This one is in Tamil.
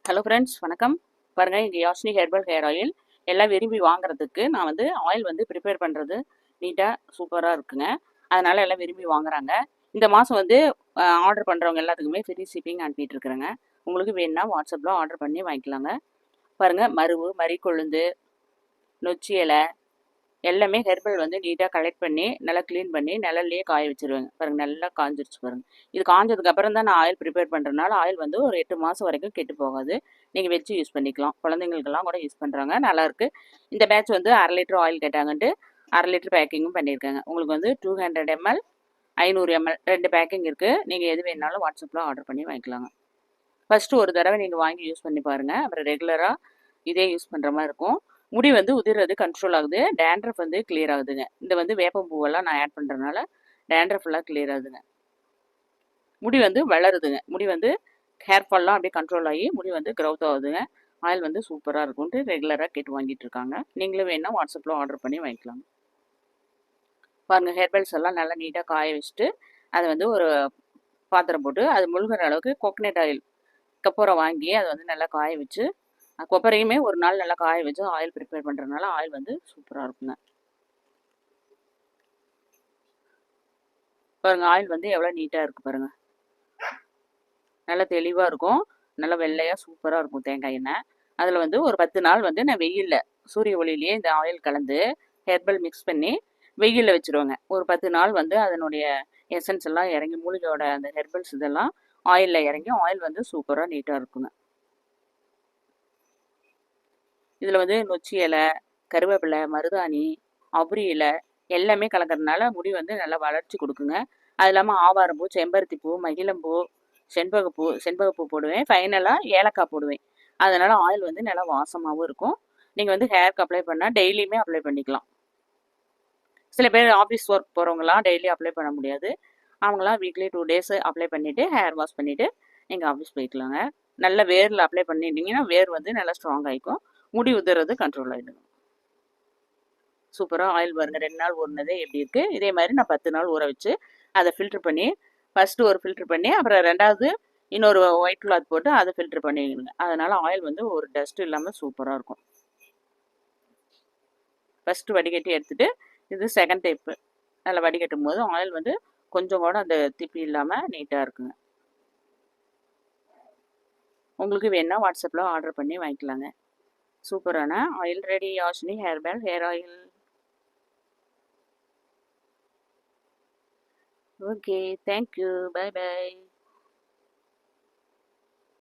ஹலோ ஃப்ரெண்ட்ஸ், வணக்கம். பாருங்கள், இங்கே யாஸ்னி ஹெர்பல் ஹேர் ஆயில் எல்லாம் விரும்பி வாங்குறதுக்கு நான் ஆயில் ப்ரிப்பேர் பண்ணுறது நீட்டாக சூப்பராக இருக்குங்க. அதனால் எல்லாம் விரும்பி வாங்குறாங்க. இந்த மாதம் ஆர்டர் பண்ணுறவங்க எல்லாத்துக்குமே ஃப்ரீ ஷிப்பிங் அனுப்பிட்டு இருக்கிறேங்க. உங்களுக்கு வேணும்னா வாட்ஸ்அப்பில் ஆர்டர் பண்ணி வாங்கிக்கலாங்க. பாருங்கள், மருவு, மறிக்கொழுந்து, நொச்சி இலை எல்லாமே ஹெர்பல் நீட்டாக கலெக்ட் பண்ணி நல்லா க்ளீன் பண்ணி நிழல்லையே காய வச்சுருவேங்க. பாருங்கள், நல்லா காஞ்சிருச்சு பாருங்கள். இது காஞ்சதுக்கு அப்புறம் தான் நான் ஆயில் ப்ரிப்பேர் பண்ணுறதுனால ஆயில் ஒரு 8 மாதம் வரைக்கும் கெட்டு போகாது. நீங்கள் வச்சு யூஸ் பண்ணிக்கலாம். குழந்தைங்களுக்கெல்லாம் கூட யூஸ் பண்ணுறாங்க, நல்லாயிருக்கு. இந்த பேட்ச் 1/2 லிட்டர் ஆயில் கேட்டாங்கன்ட்டு 1/2 லிட்டர் பேக்கிங்கும் பண்ணியிருக்காங்க. உங்களுக்கு 200 ml 500 ml 2 பேக்கிங் இருக்குது. நீங்கள் எது வேணாலும் வாட்ஸ்அப்பில் ஆர்டர் பண்ணி வாங்கிக்கலாங்க. ஃபஸ்ட்டு ஒரு தடவை நீங்கள் வாங்கி யூஸ் பண்ணி பாருங்கள். அப்புறம் ரெகுலராக இதே யூஸ் பண்ணுற மாதிரி இருக்கும். முடி உதிர்றது கண்ட்ரோல் ஆகுது. டேண்ட்ரஃப் கிளியர் ஆகுதுங்க. இந்த வேப்பம் பூவெல்லாம் நான் ஆட் பண்ணுறதுனால டேண்ட்ரஃப் எல்லாம் கிளியர் ஆகுதுங்க. முடி வளருதுங்க. முடி ஹேர் ஃபால்லாம் அப்படியே கண்ட்ரோல் ஆகி முடி க்ரௌத் ஆகுதுங்க. ஆயில் சூப்பராக இருக்கும்ட்டு ரெகுலராக கேட்டு வாங்கிட்டு இருக்காங்க. நீங்களும் வேணால் வாட்ஸ்அப்பில் ஆர்டர் பண்ணி வாங்கிக்கலாம். பாருங்கள், ஹேர்பெல்ஸ் எல்லாம் நல்லா நீட்டாக காய வச்சுட்டு அதை ஒரு பாத்திரம் போட்டு அது முழுகிற அளவுக்கு கோகனட் ஆயில் கப்பூரை வாங்கி அதை நல்லா காய வச்சு, கொப்பரையுமே ஒரு நாள் நல்லா காய வச்சு ஆயில் ப்ரிப்பேர் பண்ணுறதுனால ஆயில் சூப்பராக இருக்குங்க. பாருங்கள், ஆயில் எவ்வளோ நீட்டாக இருக்குது பாருங்கள். நல்லா தெளிவாக இருக்கும். நல்லா வெள்ளையாக சூப்பராக இருக்கும் தேங்காய் எண்ணெய். அதில் ஒரு 10 நாள் நான் வெயிலில் சூரிய ஒளியிலேயே இந்த ஆயில் கலந்து ஹெர்பல் மிக்ஸ் பண்ணி வெயிலில் வச்சுருவாங்க. ஒரு 10 நாள் அதனுடைய எசன்ஸ் எல்லாம் இறங்கி மூலிகையோட அந்த ஹெர்பல்ஸ் இதெல்லாம் ஆயிலில் இறங்கி ஆயில் சூப்பராக நீட்டாக இருக்குங்க. இதில் நொச்சி இலை, கருவேப்பிலை, மருதாணி, அவுரி இலை எல்லாமே கலக்கிறதுனால முடி நல்லா வளர்ச்சி கொடுக்குங்க. அது இல்லாமல் ஆவாரம்பூ, செம்பருத்திப்பூ, மகிழம்பூ, செண்பகப்பூ போடுவேன். ஃபைனலாக ஏலக்காய் போடுவேன். அதனால் ஆயில் நல்லா வாசமாகவும் இருக்கும். நீங்கள் ஹேருக்கு அப்ளை பண்ணால் டெய்லியுமே அப்ளை பண்ணிக்கலாம். சில பேர் ஆஃபீஸ் ஒர்க் போகிறவங்களாம் டெய்லி அப்ளை பண்ண முடியாது. அவங்களாம் வீக்லி 2 டேஸ் அப்ளை பண்ணிவிட்டு ஹேர் வாஷ் பண்ணிவிட்டு நீங்கள் ஆஃபீஸ் போய்க்கலாங்க. நல்ல வேரில் அப்ளை பண்ணிட்டீங்கன்னா வேர் நல்லா ஸ்ட்ராங் ஆகிக்கும். முடி உதிர்றது கண்ட்ரோல் ஆகிடும். சூப்பராக ஆயில் பாருங்கள், 2 நாள் ஊறினதே எப்படி இருக்குது. இதே மாதிரி நான் 10 நாள் ஊற வச்சு அதை ஃபில்ட்ரு பண்ணி ஃபஸ்ட்டு ஒரு ஃபில்ட்ரு பண்ணி அப்புறம் 2வது இன்னொரு ஒயிட் கிளாத் போட்டு அதை ஃபில்ட்ரு பண்ணிடுங்க. அதனால் ஆயில் ஒரு டஸ்ட்டு இல்லாமல் சூப்பராக இருக்கும். ஃபஸ்ட்டு வடிகட்டி எடுத்துகிட்டு இது செகண்ட் டைப்பு நல்லா வடிகட்டும் போது ஆயில் கொஞ்சம் கூட அந்த திப்பி இல்லாமல் நீட்டாக இருக்குங்க. உங்களுக்கு வேணால் வாட்ஸ்அப்பில் ஆர்டர் பண்ணி வாங்கிக்கலாங்க. சூப்பரான oil ready. Yasni hair oil. Okay, thank you, bye by.